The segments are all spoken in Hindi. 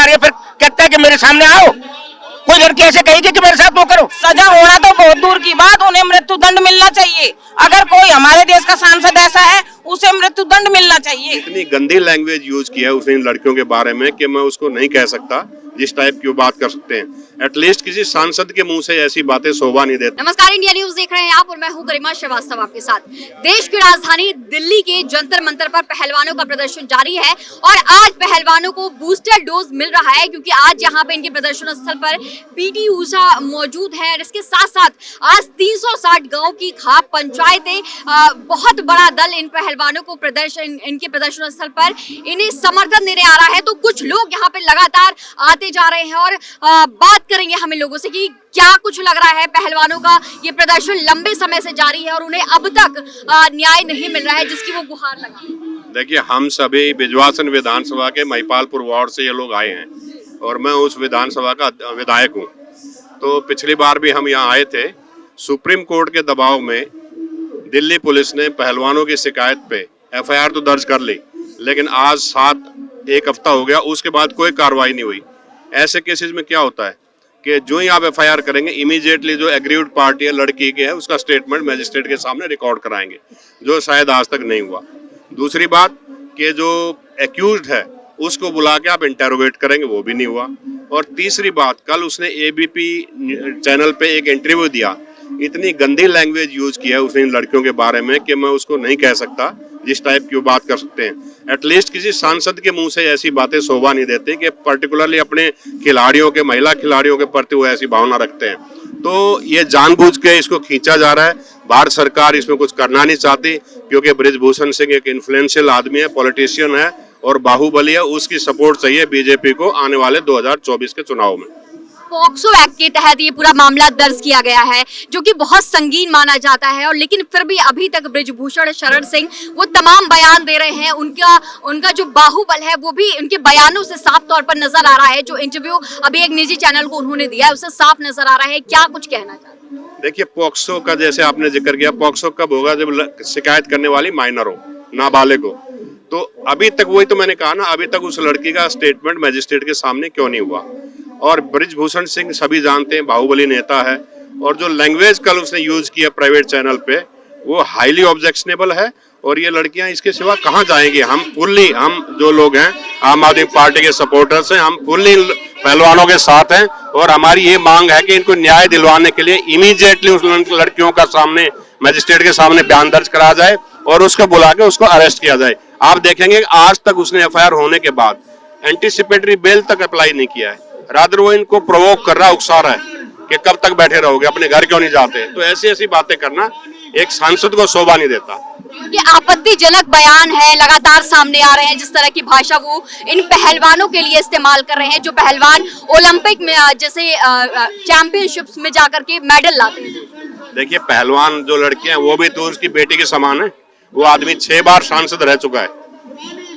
रही है, फिर कहता है कि मेरे सामने आओ। कोई लड़की ऐसे कहेगी कि मेरे साथ वो करो। सजा होना तो बहुत दूर की बात, उन्हें मृत्यु दंड मिलना चाहिए। अगर कोई हमारे देश का सांसद ऐसा है, उसे मृत्यु दंड मिलना चाहिए। इतनी गंदी लैंग्वेज यूज किया है उसने इन लड़कियों के बारे में कि मैं उसको नहीं कह सकता जिस टाइप की वो बात कर सकते हैं। एटलीस्ट किसी सांसद के मुंह से ऐसी बातें शोभा नहीं देती। नमस्कार, इंडिया न्यूज देख रहे हैं आप और मैं हूं गरिमा श्रीवास्तव आपके साथ। देश की राजधानी दिल्ली के जंतर मंतर पर पहलवानों का प्रदर्शन जारी है और आज पहलवानों को बूस्टर डोज मिल रहा है, क्योंकि आज यहाँ पे इनके प्रदर्शन स्थल पर पीटी ऊषा मौजूद है। और इसके साथ साथ आज 360 गाँव की खाप पंचायतें बहुत बड़ा दल इन पहलवानों को इनके प्रदर्शन स्थल पर इन्हें समर्थन देने आ रहा है। तो कुछ लोग यहाँ पे लगातार आते जा रहे हैं और बात करेंगे हम इन लोगों से कि क्या कुछ लग रहा है। पहलवानों का ये प्रदर्शन लंबे समय से जारी है और उन्हें अब तक न्याय नहीं मिल रहा है, जिसकी वो गुहार लगा। देखिए, हम सभी बिजवासन विधानसभा के महिपालपुर वार्ड से ये लोग आए हैं और मैं उस विधानसभा का विधायक हूँ। तो पिछली बार भी हम यहाँ आए थे। सुप्रीम कोर्ट के दबाव में दिल्ली पुलिस ने पहलवानों की शिकायत पे FIR तो दर्ज कर ली, लेकिन आज एक हफ्ता हो गया, उसके बाद कोई कार्रवाई नहीं हुई। ऐसे केसेस में क्या होता है कि जो ही आप FIR करेंगे, इमीडिएटली जो एग्रीव्ड पार्टी है लड़की के है उसका स्टेटमेंट मैजिस्ट्रेट के सामने रिकॉर्ड कराएंगे, जो शायद आज तक नहीं हुआ। दूसरी बात कि जो एक्यूज्ड है उसको बुला के आप इंटेरोगेट करेंगे, वो भी नहीं हुआ। और तीसरी बात, कल उसने ABP चैनल पे एक इंटरव्यू दिया। इतनी गंदी लैंग्वेज यूज किया है उसने इन लड़कियों के बारे में कि मैं उसको नहीं कह सकता जिस टाइप की वो बात कर सकते हैं। एटलीस्ट किसी सांसद के मुंह से ऐसी बातें शोभा नहीं देती कि पर्टिकुलरली अपने खिलाड़ियों के, महिला खिलाड़ियों के प्रति वो ऐसी भावना रखते हैं। तो ये जानबूझ के इसको खींचा जा रहा है। भारत सरकार इसमें कुछ करना नहीं चाहती, क्योंकि बृजभूषण सिंह एक इन्फ्लुएंशियल आदमी है, पॉलिटिशियन है और बाहुबली है। उसकी सपोर्ट चाहिए बीजेपी को आने वाले 2024 के चुनाव में। पॉक्सो एक्ट के तहत ये पूरा मामला दर्ज किया गया है, जो कि बहुत संगीन माना जाता है। और लेकिन फिर भी अभी तक बृजभूषण शरण सिंह वो तमाम बयान दे रहे हैं। उनका जो बाहुबल है वो भी उनके बयानों से साफ तौर पर नजर आ रहा है। जो इंटरव्यू अभी एक निजी चैनल को उन्होंने दिया है उससे साफ नजर आ रहा है। क्या कुछ कहना चाहते हैं? देखिए, पॉक्सो का जैसे आपने जिक्र किया, पॉक्सो कब होगा? जब शिकायत करने वाली माइनर हो, नाबालिग हो। तो अभी तक वही तो मैंने कहा ना, अभी तक उस लड़की का स्टेटमेंट मैजिस्ट्रेट के सामने क्यों नहीं हुआ? और बृजभूषण सिंह सभी जानते हैं, बाहुबली नेता है। और जो लैंग्वेज कल उसने यूज किया प्राइवेट चैनल पे, वो हाईली ऑब्जेक्शनेबल है। और ये लड़कियां इसके सिवा कहाँ जाएंगी? हम जो लोग हैं आम आदमी पार्टी के सपोर्टर्स हैं, हम फुल्ली पहलवानों के साथ हैं। और हमारी ये मांग है कि इनको न्याय दिलवाने के लिए इमीडिएटली उस लड़कियों का सामने मैजिस्ट्रेट के सामने बयान दर्ज करा जाए और उसको बुला के उसको अरेस्ट किया जाए। आप देखेंगे आज तक उसने FIR होने के बाद एंटीसिपेटरी बेल तक अप्लाई नहीं किया है। रादर वो इनको प्रोवोक कर रहा है, उकसा रहा है कि कब तक बैठे रहोगे, अपने घर क्यों नहीं जाते। तो ऐसी बातें करना एक सांसद को शोभा नहीं देता। ये आपत्तिजनक बयान है, लगातार सामने आ रहे हैं। जिस तरह की भाषा वो इन पहलवानों के लिए इस्तेमाल कर रहे हैं, जो पहलवान ओलंपिक में जैसे चैंपियनशिप्स में जाकर के मेडल लाते हैं। देखिए, पहलवान जो लड़के हैं वो भी तो उसकी बेटी के समान है। वो आदमी 6 बार सांसद रह चुका है,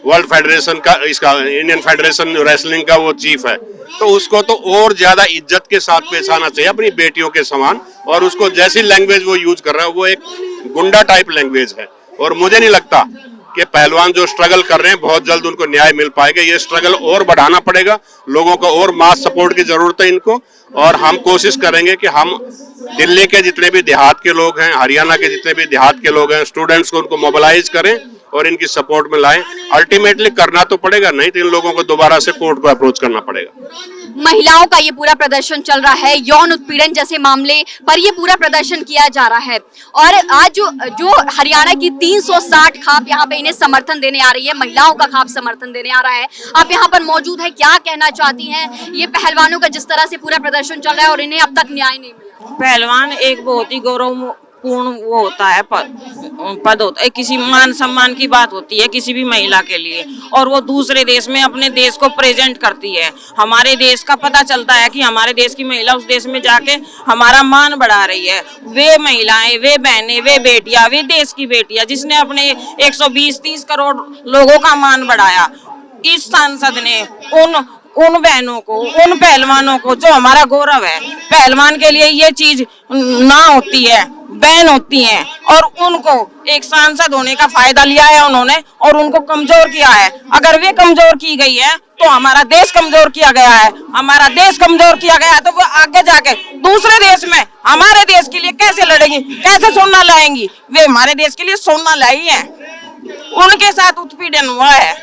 वर्ल्ड फेडरेशन का, इसका इंडियन फेडरेशन रेसलिंग का वो चीफ है। तो उसको तो और ज्यादा इज्जत के साथ पेश आना चाहिए अपनी बेटियों के समान। और उसको जैसी लैंग्वेज वो यूज कर रहा है वो एक गुंडा टाइप लैंग्वेज है। और मुझे नहीं लगता कि पहलवान जो स्ट्रगल कर रहे हैं बहुत जल्द उनको न्याय मिल पाएगा। ये स्ट्रगल और बढ़ाना पड़ेगा, लोगों को और मास सपोर्ट की जरूरत है इनको। और हम कोशिश करेंगे कि हम दिल्ली के जितने भी देहात के लोग हैं, हरियाणा के जितने भी देहात के लोग हैं, स्टूडेंट्स को उनको मोबिलाइज करें और इनकी सपोर्ट में लाएं। अल्टीमेटली करना तो पड़ेगा, नहीं तो इन लोगों को दोबारा से कोर्ट को अप्रोच करना पड़ेगा। महिलाओं का ये पूरा प्रदर्शन चल रहा है, यौन उत्पीड़न जैसे मामले पर ये पूरा प्रदर्शन किया जा रहा है। और आज जो हरियाणा की 360 खाप यहाँ पे इन्हें समर्थन देने आ रही है, महिलाओं का खाप समर्थन देने आ रहा है। आप यहाँ पर मौजूद है, क्या कहना चाहती हैं ये पहलवानों का जिस तरह से पूरा प्रदर्शन चल रहा है और इन्हें अब तक न्याय नहीं मिला? पहलवान एक बहुत ही गौरवपूर्ण वो होता है, पद होता है, किसी मान सम्मान की बात होती है किसी भी महिला के लिए। और वो दूसरे देश में अपने देश को प्रेजेंट करती है। हमारे देश का पता चलता है कि हमारे देश की महिला उस देश में जाके हमारा मान बढ़ा रही है। वे महिलाएं, वे बहनें, वे बेटियां, वे देश की बेटियां जिसने अपने 120-30 करोड़ लोगों का मान बढ़ाया। इस सांसद ने उन बहनों को, उन पहलवानों को, जो हमारा गौरव है, पहलवान के लिए ये चीज ना होती है, बैन होती हैं और उनको एक सांसद होने का फायदा लिया है उन्होंने और उनको कमजोर किया है। अगर वे कमजोर की गई है तो हमारा देश कमजोर किया गया है। हमारा देश कमजोर किया गया है तो वो आगे जाके दूसरे देश में हमारे देश के लिए कैसे लड़ेंगी, कैसे सोना लाएंगी? वे हमारे देश के लिए सोना लाई है, उनके साथ उत्पीड़न हुआ है।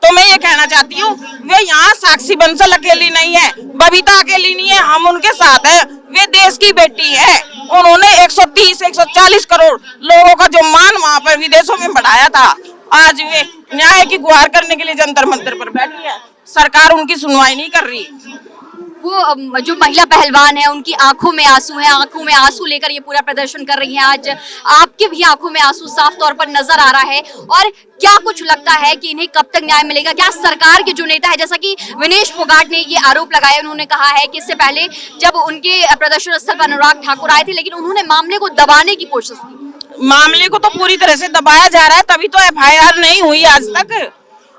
तो मैं ये कहना चाहती हूँ, वे यहाँ साक्षी बंसल अकेली नहीं है, बबीता अकेली नहीं है, हम उनके साथ हैं। वे देश की बेटी है। उन्होंने 130-140 करोड़ लोगों का जो मान वहाँ पर विदेशों में बढ़ाया था, आज वे न्याय की गुहार करने के लिए जंतर मंतर पर बैठी है। सरकार उनकी सुनवाई नहीं कर रही। वो जो महिला पहलवान है उनकी आंखों में आंसू है, आंखों में आंसू लेकर ये पूरा प्रदर्शन कर रही हैं। आज आपके भी आंखों में आंसू साफ तौर पर नजर आ रहा है। और क्या कुछ लगता है कि इन्हें कब तक न्याय मिलेगा? क्या सरकार के जो नेता है, जैसा कि विनेश फोगाट ने ये आरोप लगाया, उन्होंने कहा है कि इससे पहले जब उनके प्रदर्शन स्थल पर अनुराग ठाकुर आए थे, लेकिन उन्होंने मामले को दबाने की कोशिश की। मामले को तो पूरी तरह से दबाया जा रहा है, तभी तो FIR नहीं हुई आज तक,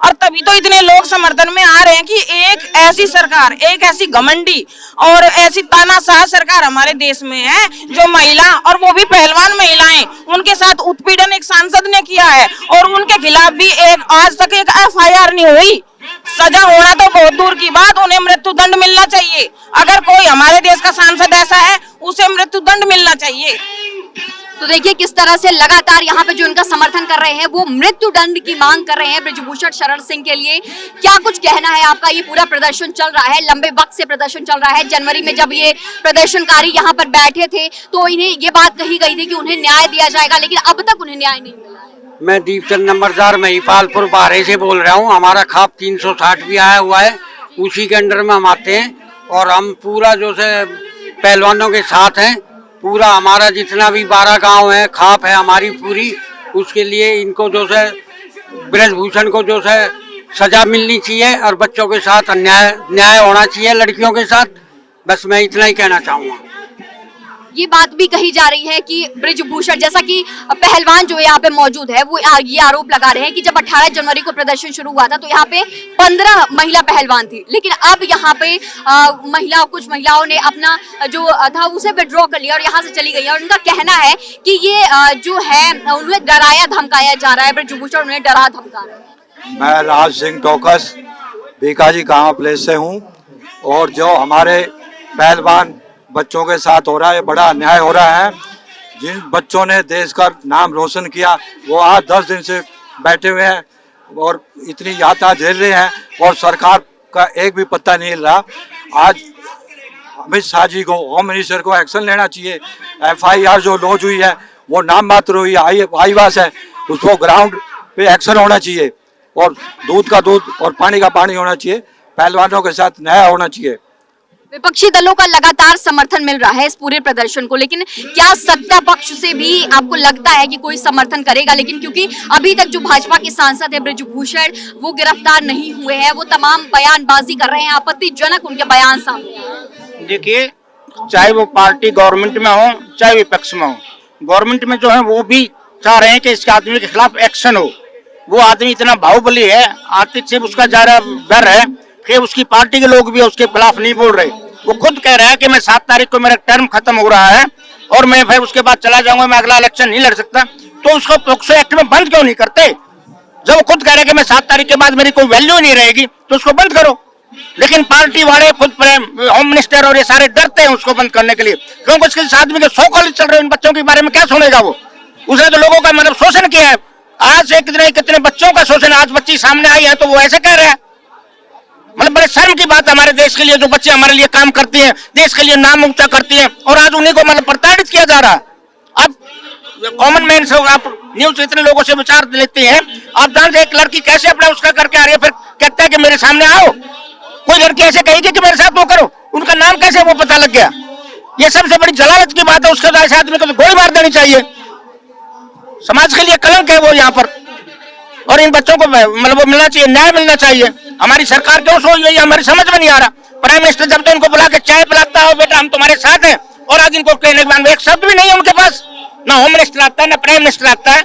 और तभी तो इतने लोग समर्थन में आ रहे हैं कि एक ऐसी सरकार, एक ऐसी घमंडी और ऐसी तानाशाह सरकार हमारे देश में है जो महिला, और वो भी पहलवान महिलाएं, उनके साथ उत्पीड़न एक सांसद ने किया है और उनके खिलाफ भी आज तक एक FIR नहीं हुई। सजा होना तो बहुत दूर की बात, उन्हें मृत्यु दंड मिलना चाहिए। अगर कोई हमारे देश का सांसद ऐसा है, उसे मृत्यु दंड मिलना चाहिए। तो देखिए किस तरह से लगातार यहाँ पे जो इनका समर्थन कर रहे हैं वो मृत्यु दंड की मांग कर रहे हैं ब्रिजभूषण शरण सिंह के लिए। क्या कुछ कहना है आपका? ये पूरा प्रदर्शन चल रहा है, लंबे वक्त से प्रदर्शन चल रहा है। जनवरी में जब ये प्रदर्शनकारी यहाँ पर बैठे थे तो इन्हें ये बात कही गई थी कि उन्हें न्याय दिया जाएगा, लेकिन अब तक उन्हें न्याय नहीं मिला है। मैं दीपचंद नंबरदार महिपालपुर बारे से बोल रहा हूँ। हमारा खाप 360 भी आया हुआ है, उसी के अंडर में हम आते हैं और हम पूरा जो से पहलवानों के साथ हैं। पूरा हमारा जितना भी 12 गांव है, खाप है हमारी पूरी, उसके लिए इनको जो है ब्रजभूषण को जो है सजा मिलनी चाहिए और बच्चों के साथ न्याय होना चाहिए, लड़कियों के साथ। बस मैं इतना ही कहना चाहूँगा। ये बात भी कही जा रही है कि ब्रिजभूषण, जैसा कि पहलवान जो यहाँ पे मौजूद है, वो ये आरोप लगा रहे हैं कि जब 18 जनवरी को प्रदर्शन शुरू हुआ था तो यहाँ पे 15 महिला पहलवान थी, लेकिन अब यहाँ पे कुछ महिलाओं ने अपना जो था उसे विड्रॉ कर लिया और यहाँ से चली गई है। और उनका कहना है कि ये जो है उन्हें डराया धमकाया जा रहा है, ब्रिजभूषण उन्हें डरा धमका रहा है। मैं राज सिंह टोकस बीकाजी गाँव प्लेस से हूँ, और जो हमारे पहलवान बच्चों के साथ हो रहा है, बड़ा अन्याय हो रहा है। जिन बच्चों ने देश का नाम रोशन किया वो आज 10 दिन से बैठे हुए हैं और इतनी यातना झेल रहे हैं और सरकार का एक भी पत्ता नहीं हिल रहा। आज अमित शाह जी को, होम मिनिस्टर को एक्शन लेना चाहिए। FIR जो लॉन्च हुई है वो नाम मात्र हुई है, आईवास है, उसको ग्राउंड पे एक्शन होना चाहिए और दूध का दूध और पानी का पानी होना चाहिए। पहलवानों के साथ न्याय होना चाहिए। विपक्षी दलों का लगातार समर्थन मिल रहा है इस पूरे प्रदर्शन को, लेकिन क्या सत्ता पक्ष से भी आपको लगता है कि कोई समर्थन करेगा? लेकिन क्योंकि अभी तक जो भाजपा के सांसद है ब्रिजभूषण, वो गिरफ्तार नहीं हुए हैं, वो तमाम बयानबाजी कर रहे हैं, आपत्तिजनक उनके बयान सामने आ रहे हैं। देखिए, चाहे वो पार्टी गवर्नमेंट में हो चाहे विपक्ष में हो, गवर्नमेंट में जो है वो भी चाह रहे हैं कि इस आदमी के खिलाफ एक्शन हो। वो आदमी इतना बाहुबली है, आर्थिक से उसका ज्यादा डर है कि उसकी पार्टी के लोग भी उसके खिलाफ नहीं बोल रहे। वो खुद कह रहा है कि मैं 7 तारीख को मेरा टर्म खत्म हो रहा है और मैं फिर उसके बाद चला जाऊंगा, मैं अगला इलेक्शन नहीं लड़ सकता। तो उसको पोक्सो एक्ट में बंद क्यों नहीं करते? जब वो खुद कह रहा है कि मैं 7 तारीख के बाद मेरी कोई वैल्यू नहीं रहेगी तो उसको बंद करो। लेकिन पार्टी वाले खुद होम मिनिस्टर और ये सारे डरते हैं उसको बंद करने के लिए, क्योंकि उसके आदमी के 100 कॉलेज चल रहे हैं, इन बच्चों के बारे में क्या सुनेगा वो? उसने तो लोगों का मतलब शोषण किया है। आज से कितने बच्चों का शोषण, आज बच्ची सामने आई है तो वो ऐसे कह रहे हैं। मतलब बड़े शर्म की बात है हमारे देश के लिए, जो बच्चे हमारे लिए काम करती हैं, देश के लिए नाम ऊंचा करती हैं, और आज उन्हीं को मतलब प्रताड़ित किया जा रहा है। अब कॉमन मैन से आप न्यूज इतने लोगों से विचार लेते हैं, आप जानते हैं एक लड़की कैसे अपना उसका करके आ रही है, फिर कहता है कि मेरे सामने आओ। कोई लड़की ऐसे कहेगी कि मेरे साथ वो करो, उनका नाम कैसे वो पता लग गया? ये सबसे बड़ी जलालत की बात है। उसके बाद आदमी को तो गोली मार देनी चाहिए। समाज के लिए कलंक है वो यहाँ पर, और इन बच्चों को मतलब वो मिलना चाहिए, न्याय मिलना चाहिए। हमारी सरकार क्यों सोई हुई है हमारी समझ में नहीं आ रहा। प्राइम मिनिस्टर जब तो इनको बुला के चाय पिलाता है, बेटा हम तुम्हारे साथ हैं, और आज इनको कहने के बाद एक शब्द भी नहीं है उनके पास, ना होम मिनिस्टर आता है ना प्राइम मिनिस्टर आता है।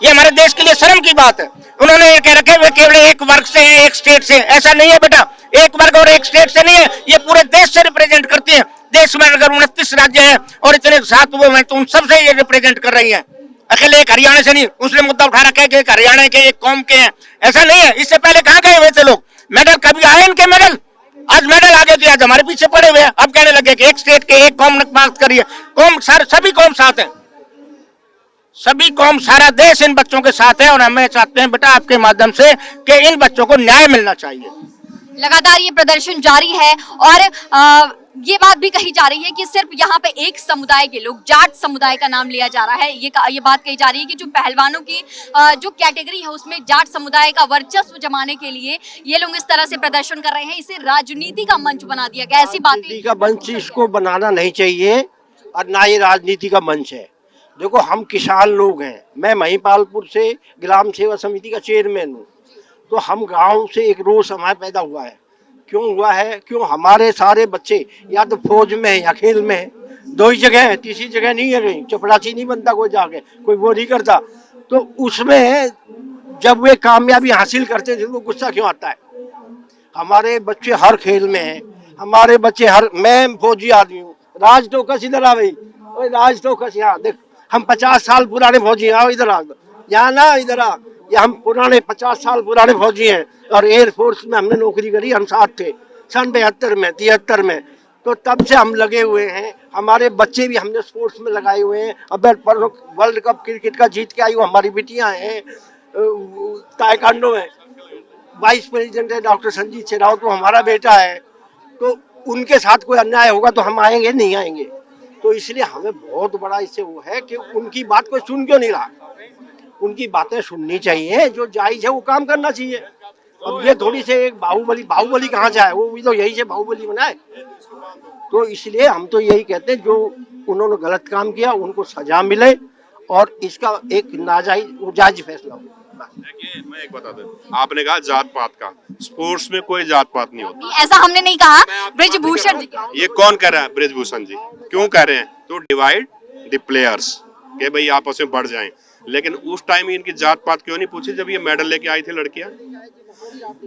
ये हमारे देश के लिए शर्म की बात है। उन्होंने ये कह रखे वे केवल एक वर्ग से है, एक स्टेट से, ऐसा नहीं है बेटा। एक वर्ग और एक स्टेट से नहीं है, ये पूरे देश से रिप्रेजेंट करती है। देश में अगर 29 राज्य है और इतने सात वो हैं तो उन सबसे ये रिप्रेजेंट कर रही हैं। अकेले एक हरियाणा से नहीं, उसने मुद्दा उठा रखा है कि एक हरियाणा के एक कौम के हैं, ऐसा नहीं है। इससे पहले कहाँ गए हुए थे लोग? मेडल कभी आए इनके मेडल? आज मेडल आ गए थे, आज हमारे पीछे पड़े हुए हैं। अब कहने लगे कि एक स्टेट के एक कौम ने बात करिए। कौम सारे सभी कौम साथ है, सभी कौम सारा देश इन बच्चों के साथ है और हमें चाहते हैं बेटा आपके माध्यम से कि इन बच्चों को न्याय मिलना चाहिए। लगातार ये प्रदर्शन जारी है और ये बात भी कही जा रही है कि सिर्फ यहाँ पे एक समुदाय के लोग, जाट समुदाय का नाम लिया जा रहा है। ये बात कही जा रही है कि जो पहलवानों की जो कैटेगरी है उसमें जाट समुदाय का वर्चस्व जमाने के लिए ये लोग इस तरह से प्रदर्शन कर रहे हैं। इसे राजनीति का मंच बना दिया गया। ऐसी बातें का मंच इसको बनाना नहीं चाहिए और ना ही राजनीति का मंच है। देखो हम किसान लोग हैं, मैं महिपालपुर से ग्राम सेवा समिति का चेयरमैन हूँ। तो हम गांव से एक रोज हमारा पैदा हुआ है। क्यों हुआ है? क्यों हमारे सारे बच्चे या तो फौज में है या खेल में है, दो ही जगह है, तीसरी जगह नहीं है। कहीं चपरासी नहीं बनता कोई जाके, कोई वो नहीं करता। तो उसमें जब वे कामयाबी हासिल करते थे तो गुस्सा क्यों आता है? हमारे बच्चे हर खेल में है, हमारे बच्चे हर, मैं फौजी आदमी हूँ। राज टोकस इधर आ भाई, राज टोकस यहाँ देख, हम 50 साल पुराने फौजी आओ इधर आ, यहाँ ना इधर आ, ये हम पुराने 50 साल पुराने फौजी हैं और एयरफोर्स में हमने नौकरी करी। हम साथ थे सन 72 में 73 में, तो तब से हम लगे हुए हैं। हमारे बच्चे भी हमने स्पोर्ट्स में लगाए हुए हैं। अब वर्ल्ड कप क्रिकेट का जीत के आई वो हमारी बिटियां हैं, ताइक्वांडो में वाइस प्रेसिडेंट है डॉक्टर संजीत शेरावत, तो हमारा बेटा है। तो उनके साथ कोई अन्याय होगा तो हम आएंगे नहीं आएंगे? तो इसलिए हमें बहुत बड़ा इससे वो है कि उनकी बात कोई सुन क्यों नहीं रहा। उनकी बातें सुननी चाहिए, जो जायज है वो काम करना चाहिए। अब ये थोड़ी से एक बाहुबली कहाँ से आए? वो भी तो यही से बाहुबली बना है। तो इसलिए हम तो यही कहते हैं जो उन्होंने गलत काम किया उनको सजा मिले और इसका एक जायज फैसला हो। देखिए मैं एक बता दूं, आपने कहा जात पात का, स्पोर्ट्स में कोई जात पात नहीं होता। ऐसा हमने नहीं कहा। ब्रिजभूषण जी, ये कौन कह रहा है? ब्रिजभूषण जी क्यों कह रहे हैं? तो डिवाइड द प्लेयर्स के भाई आपस में बढ़ जाएं। लेकिन उस टाइम इनकी जात पात क्यों नहीं पूछी जब ये मेडल लेके आई थी लड़कियां?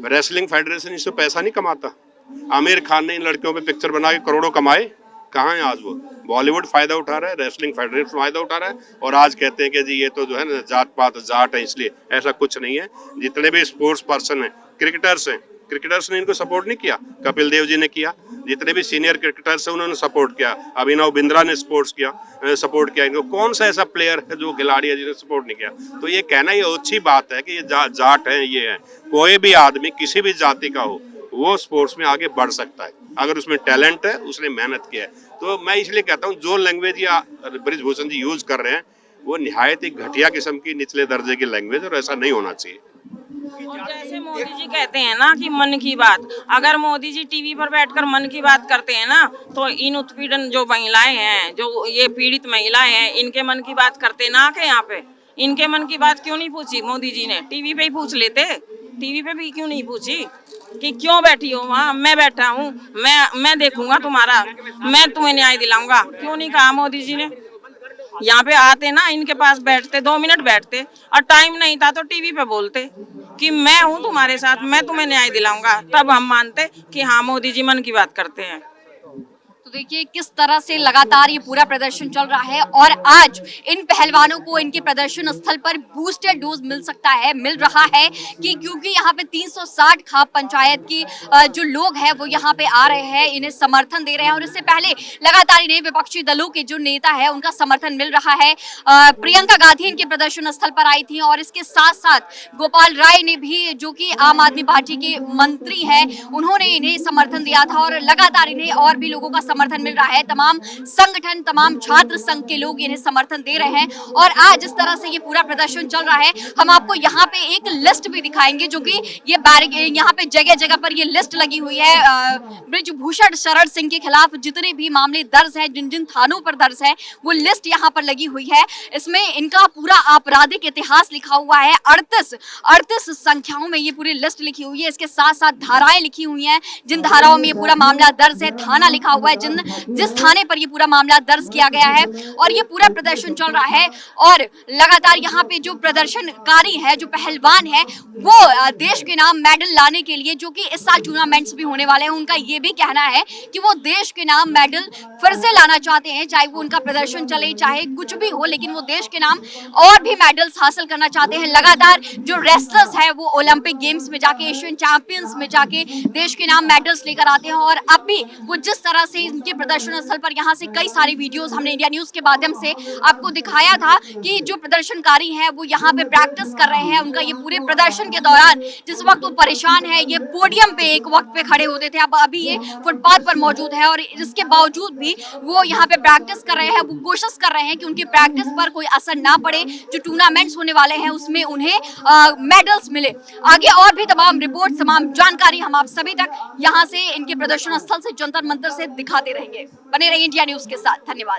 रेसलिंग फेडरेशन इससे पैसा नहीं कमाता? आमिर खान ने इन लड़कियों पे पिक्चर बना के करोड़ों कमाए, कहाँ है आज वो? बॉलीवुड फायदा उठा रहा है, रेसलिंग फेडरेशन फायदा उठा रहा है और आज कहते हैं कि जी ये तो जो है ना जात पात जाट है इसलिए। ऐसा कुछ नहीं है। जितने भी स्पोर्ट्स पर्सन हैं, क्रिकेटर्स हैं, क्रिकेटर्स ने इनको सपोर्ट नहीं किया? कपिल देव जी ने किया। जितने भी सीनियर क्रिकेटर्स हैं उन्होंने सपोर्ट किया। अभिनव बिंद्रा ने सपोर्ट किया इनको। कौन सा ऐसा प्लेयर है जो खिलाड़ी है जिसने सपोर्ट नहीं किया? तो ये कहना ये अच्छी बात है कि ये जाट है, ये है। कोई भी आदमी किसी भी जाति का हो वो स्पोर्ट्स में आगे बढ़ सकता है अगर उसमें टैलेंट है, उसने मेहनत किया है। तो मैं इसलिए कहता हूँ जो लैंग्वेज या ब्रिजभूषण जी यूज कर रहे हैं वो निहायत ही घटिया किस्म की निचले दर्जे की लैंग्वेज और ऐसा नहीं होना चाहिए। और जैसे मोदी जी कहते हैं ना कि मन की बात, अगर मोदी जी टीवी पर बैठकर मन की बात करते हैं ना तो इन उत्पीड़न जो महिलाएं हैं, जो ये पीड़ित महिलाएं हैं, इनके मन की बात करते ना के यहाँ पे इनके मन की बात क्यों नहीं पूछी मोदी जी ने? टीवी पे ही पूछ लेते। टीवी पे भी क्यों नहीं पूछी कि क्यों बैठी हो वहाँ? मैं बैठा हूँ, मैं देखूंगा तुम्हारा, मैं तुम्हें न्याय दिलाऊंगा। क्यों नहीं कहा मोदी जी ने? यहाँ पे आते ना, इनके पास बैठते, 2 मिनट बैठते और टाइम नहीं था तो टीवी पे बोलते कि मैं हूँ तुम्हारे साथ, मैं तुम्हें न्याय दिलाऊंगा। तब हम मानते कि हाँ मोदी जी मन की बात करते हैं। तो देखिए किस तरह से लगातार ये पूरा प्रदर्शन चल रहा है और आज इन पहलवानों को इनके प्रदर्शन स्थल पर बूस्टर डोज मिल रहा है कि क्योंकि यहाँ पे 360 खाप पंचायत की जो लोग हैं वो यहाँ पे आ रहे हैं, इन्हें समर्थन दे रहे हैं। और इससे पहले लगातार इन्हें विपक्षी दलों के जो नेता है उनका समर्थन मिल रहा है। प्रियंका गांधी इनके प्रदर्शन स्थल पर आई थी और इसके साथ साथ गोपाल राय ने भी, जो कि आम आदमी पार्टी के मंत्री हैं, उन्होंने इन्हें समर्थन दिया था और लगातार इन्हें और भी लोगों का समर्थन मिल रहा है। तमाम संगठन, तमाम छात्र संघ के लोग इन्हें समर्थन दे रहे हैं और आज इस तरह से ये पूरा प्रदर्शन चल रहा है। हम आपको यहाँ पे एक लिस्ट भी दिखाएंगे जो कि ये यहाँ पे जगह जगह पर ये लिस्ट लगी हुई है। ब्रिजभूषण शरण सिंह के खिलाफ जितने भी मामले दर्ज हैं, जिन जिन थानों पर दर्ज है, वो लिस्ट यहाँ पर लगी हुई है। इसमें इनका पूरा आपराधिक इतिहास लिखा हुआ है। 38 संख्याओं में ये पूरी लिस्ट लिखी हुई है। इसके साथ साथ धाराएं लिखी हुई हैं, जिन धाराओं में ये पूरा मामला दर्ज है, थाना लिखा हुआ है, जिस थाने पर ये पूरा मामला दर्ज किया गया है और ये पूरा प्रदर्शन चल रहा है। और लगातार यहाँ पे जो प्रदर्शनकारी है, जो पहलवान है, वो देश के नाम मेडल लाने के लिए, जो कि इस साल टूर्नामेंट्स भी होने वाले हैं, उनका ये भी कहना है कि वो देश के नाम मेडल फिर से लाना चाहते हैं, चाहे वो उनका प्रदर्शन चले, चाहे कुछ भी हो, लेकिन वो देश के नाम और भी मेडल्स हासिल करना चाहते हैं। लगातार जो रेसलर्स है वो ओलंपिक गेम्स में जाके, एशियन चैंपियंस में जाके देश के नाम मेडल्स लेकर आते हैं। और अब भी वो जिस तरह से इनके प्रदर्शन स्थल पर, यहाँ से कई सारी वीडियोस हमने इंडिया न्यूज के माध्यम से आपको दिखाया था कि जो प्रदर्शनकारी हैं वो यहाँ पे प्रैक्टिस कर रहे हैं। उनका ये पूरे प्रदर्शन के दौरान जिस वक्त वो परेशान है, ये पोडियम पे एक वक्त पे खड़े होते थे, अब अभी ये फुटपाथ पर मौजूद है और इसके बावजूद भी वो यहाँ पे प्रैक्टिस कर रहे हैं। वो कोशिश कर रहे हैं कि उनकी प्रैक्टिस पर कोई असर ना पड़े, जो टूर्नामेंट्स होने वाले हैं उसमें उन्हें मेडल्स मिले। आगे और भी तमाम रिपोर्ट, तमाम जानकारी हम आप सभी तक यहाँ से इनके प्रदर्शन स्थल से, जंतर मंतर से दिखाते रहेंगे। बने रहिए इंडिया न्यूज के साथ। धन्यवाद।